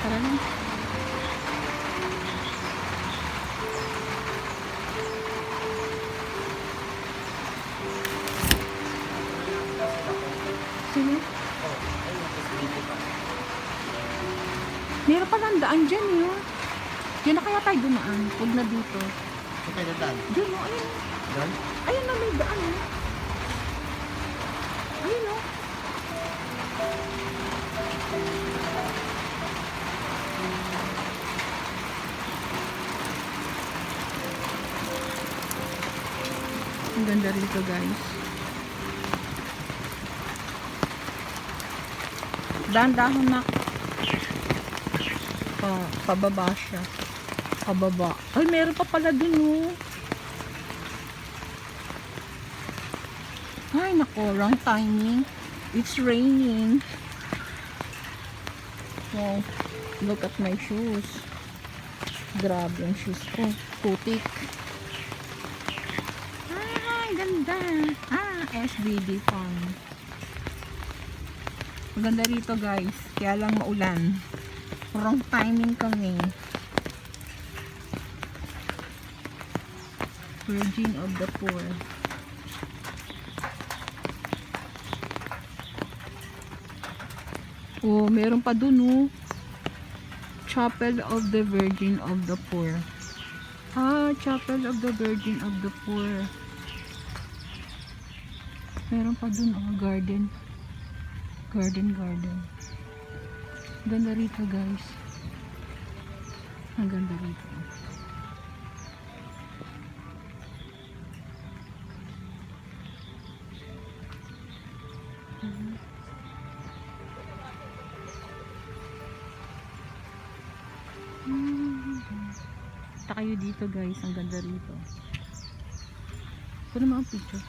Tara na. Sige. Meron palang daan dyan eh. Diyan na kaya tayo dumaan. Huwag na dito. Saan tayo dadaan? Diyan o, ayun. Doon? Ayun na may daan eh. Ayun o. Ang ganda rito guys. Dahan-dahan na. Pababa siya. Pababa. Ay, meron pa pala dun oh. Ay, nako. Wrong timing. It's raining. Wow. Look at my shoes. Grabe ang shoes ko. Putik. Ay, ganda. SBD Farm. Maganda rito guys. Kaya lang maulan. Wrong timing kami. Virgin of the Poor. Oh, meron pa dun oh. Chapel of the Virgin of the Poor. Chapel of the Virgin of the Poor. Meron pa dun oh, garden. Garden. Ganda rito guys. Ang ganda rito. Punta kayo dito guys. Ang ganda rito. Ito naman ang picture.